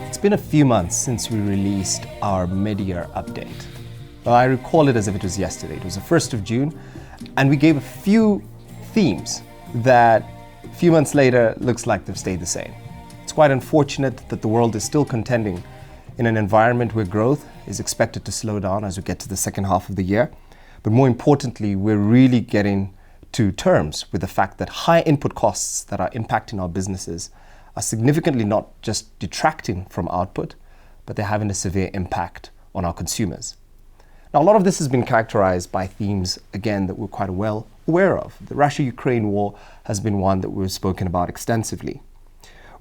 It's been a few months since we released our mid-year update. Well, I recall it as if it was yesterday. It was the 1st of June, and we gave a few themes that a few months later looks like they've stayed the same. It's quite unfortunate that the world is still contending in an environment where growth is expected to slow down as we get to the second half of the year. But more importantly, we're really getting to terms with the fact that high input costs that are impacting our businesses are significantly not just detracting from output, but they're having a severe impact on our consumers. Now, a lot of this has been characterized by themes, again, that we're quite well aware of. The Russia-Ukraine war has been one that we've spoken about extensively.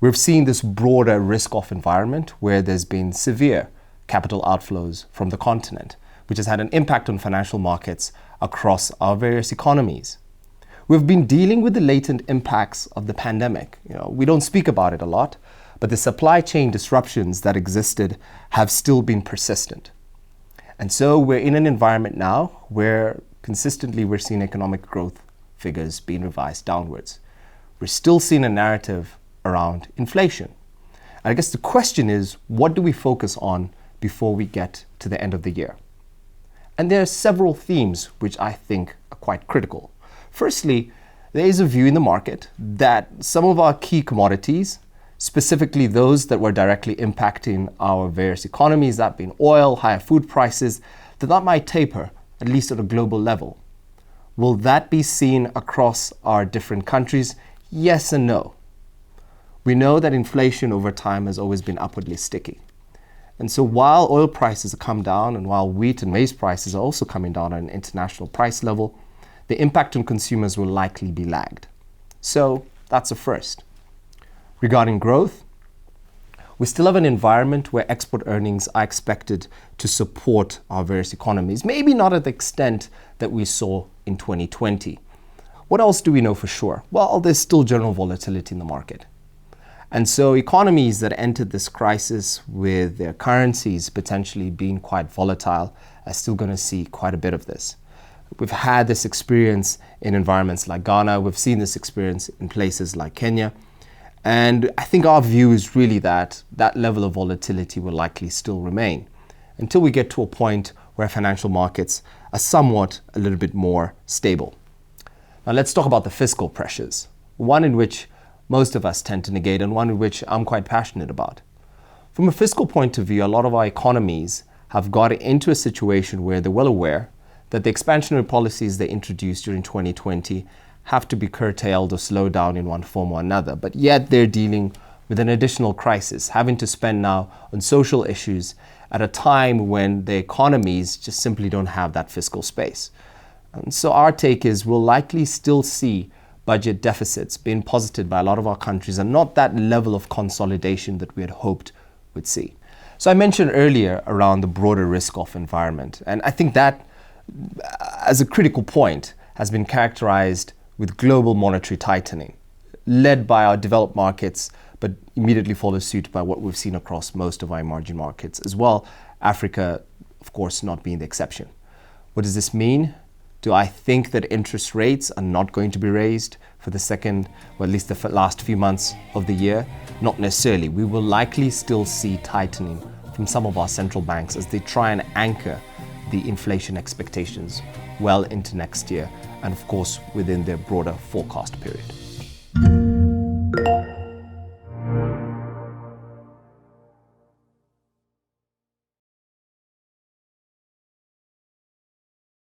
We've seen this broader risk-off environment where there's been severe capital outflows from the continent, which has had an impact on financial markets across our various economies. We've been dealing with the latent impacts of the pandemic. We don't speak about it a lot, but the supply chain disruptions that existed have still been persistent. And so we're in an environment now where consistently we're seeing economic growth figures being revised downwards. We're still seeing a narrative around inflation. And I guess the question is, what do we focus on before we get to the end of the year? And there are several themes which I think are quite critical. Firstly, there is a view in the market that some of our key commodities, specifically those that were directly impacting our various economies, that being oil, higher food prices, that might taper, at least at a global level. Will that be seen across our different countries? Yes and no. We know that inflation over time has always been upwardly sticky. And so while oil prices have come down and while wheat and maize prices are also coming down at an international price level, the impact on consumers will likely be lagged. So that's a first. Regarding growth, we still have an environment where export earnings are expected to support our various economies, maybe not at the extent that we saw in 2020. What else do we know for sure? Well, there's still general volatility in the market. And so economies that entered this crisis with their currencies potentially being quite volatile are still going to see quite a bit of this. We've had this experience in environments like Ghana. We've seen this experience in places like Kenya. And I think our view is really that that level of volatility will likely still remain until we get to a point where financial markets are somewhat a little bit more stable. Now let's talk about the fiscal pressures, one in which most of us tend to negate and one in which I'm quite passionate about. From a fiscal point of view, a lot of our economies have got into a situation where they're well aware that the expansionary policies they introduced during 2020 have to be curtailed or slowed down in one form or another. But yet they're dealing with an additional crisis, having to spend now on social issues at a time when the economies just simply don't have that fiscal space. And so our take is we'll likely still see budget deficits being posited by a lot of our countries and not that level of consolidation that we had hoped we'd see. So I mentioned earlier around the broader risk-off environment, and I think that as a critical point has been characterized with global monetary tightening, led by our developed markets, but immediately follows suit by what we've seen across most of our emerging markets as well, Africa, of course, not being the exception. What does this mean? Do I think that interest rates are not going to be raised for the second, or at least the last few months of the year? Not necessarily. We will likely still see tightening from some of our central banks as they try and anchor the inflation expectations well into next year and of course within their broader forecast period.